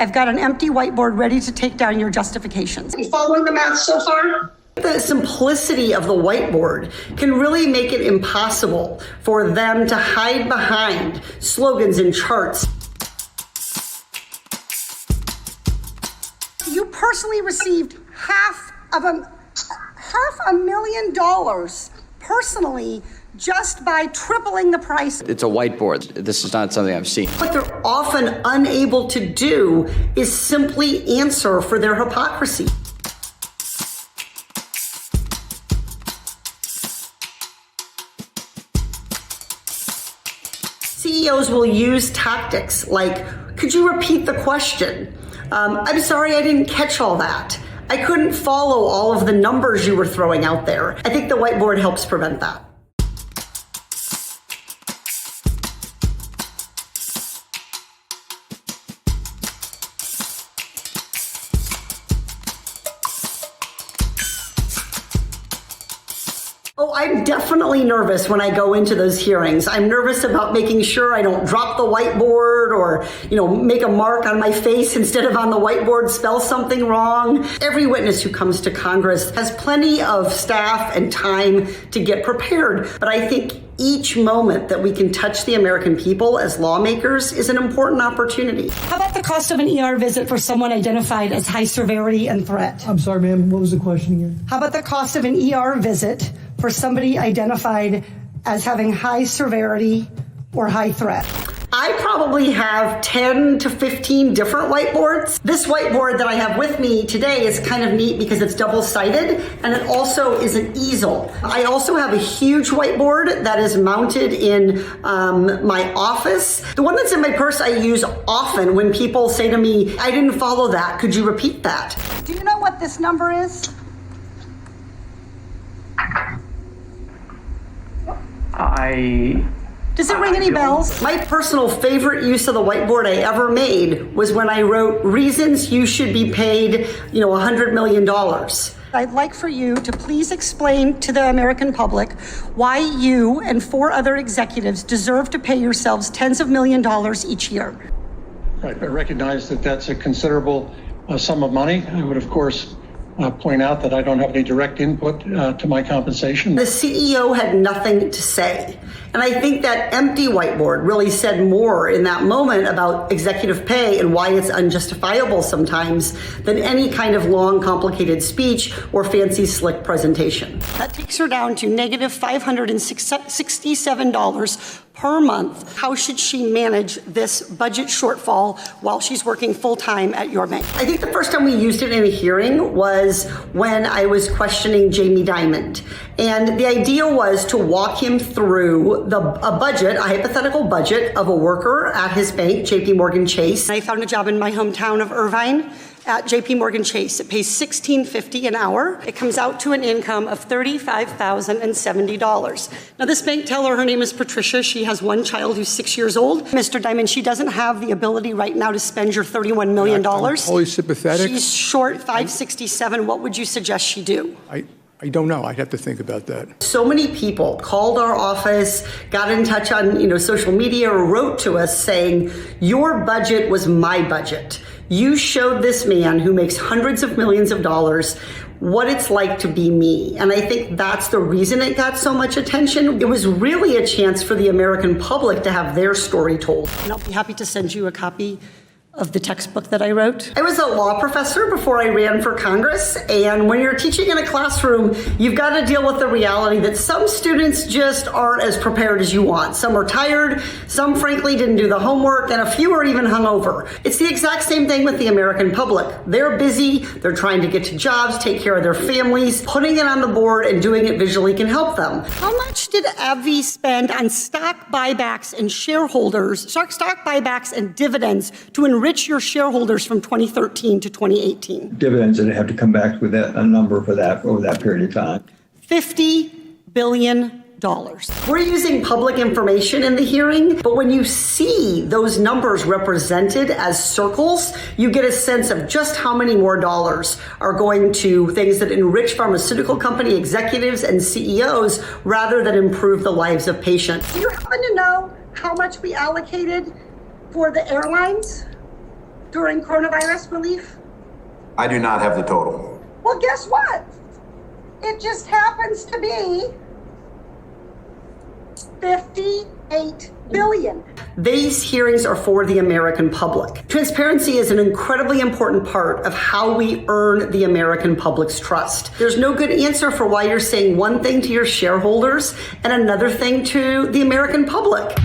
I've got an empty whiteboard ready to take down your justifications. You following the math so far? The simplicity of the whiteboard can really make it impossible for them to hide behind slogans and charts. You personally received $500,000 personally just by tripling the price. It's a whiteboard. This is not something I've seen. What they're often unable to do is simply answer for their hypocrisy. CEOs will use tactics like, could you repeat the question? I'm sorry, I didn't catch all that. I couldn't follow all of the numbers you were throwing out there. I think the whiteboard helps prevent that. Oh, I'm definitely nervous when I go into those hearings. I'm nervous about making sure I don't drop the whiteboard or, make a mark on my face instead of on the whiteboard, spell something wrong. Every witness who comes to Congress has plenty of staff and time to get prepared. But I think each moment that we can touch the American people as lawmakers is an important opportunity. How about the cost of an ER visit for someone identified as high severity and threat? I'm sorry, ma'am, what was the question again? How about the cost of an ER visit for somebody identified as having high severity or high threat? I probably have 10 to 15 different whiteboards. This whiteboard that I have with me today is kind of neat because it's double-sided and it also is an easel. I also have a huge whiteboard that is mounted in my office. The one that's in my purse I use often when people say to me, I didn't follow that. Could you repeat that? Do you know what this number is? Does it ring any bells? My personal favorite use of the whiteboard I ever made was when I wrote reasons you should be paid, $100 million. I'd like for you to please explain to the American public why you and 4 other executives deserve to pay yourselves tens of millions of dollars each year. Right, I recognize that that's a considerable sum of money. I would, of course, point out that I don't have any direct input to my compensation. The CEO had nothing to say. And I think that empty whiteboard really said more in that moment about executive pay and why it's unjustifiable sometimes than any kind of long, complicated speech or fancy, slick presentation. That takes her down to negative $567 per month. How should she manage this budget shortfall while she's working full-time at your bank? I think the first time we used it in a hearing was when I was questioning Jamie Dimon. And the idea was to walk him through a hypothetical budget of a worker at his bank, JP Chase. I found a job in my hometown of Irvine at JP Chase. It pays $16.50 an hour. It comes out to an income of $35,070. Now, this bank teller, her name is Patricia. She has one child who's 6 years old. Mr. Dimon, she doesn't have the ability right now to spend your $31 million. I'm totally sympathetic. She's short $567. What would you suggest she do? I don't know. I'd have to think about that. So many people called our office, got in touch on social media, or wrote to us saying, your budget was my budget. You showed this man who makes hundreds of millions of dollars what it's like to be me. And I think that's the reason it got so much attention. It was really a chance for the American public to have their story told. And I'll be happy to send you a copy of the textbook that I wrote. I was a law professor before I ran for Congress, and when you're teaching in a classroom, you've got to deal with the reality that some students just aren't as prepared as you want. Some are tired, some frankly didn't do the homework, and a few are even hungover. It's the exact same thing with the American public. They're busy, they're trying to get to jobs, take care of their families. Putting it on the board and doing it visually can help them. How much did AbbVie spend on stock buybacks and stock buybacks and dividends to enrich your shareholders from 2013 to 2018? Dividends that have to come back with a number for that over that period of time. $50 billion. We're using public information in the hearing, but when you see those numbers represented as circles, you get a sense of just how many more dollars are going to things that enrich pharmaceutical company executives and CEOs rather than improve the lives of patients. Do you happen to know how much we allocated for the airlines? during coronavirus relief? I do not have the total. Well, guess what? It just happens to be 58 billion. These hearings are for the American public. Transparency is an incredibly important part of how we earn the American public's trust. There's no good answer for why you're saying one thing to your shareholders and another thing to the American public.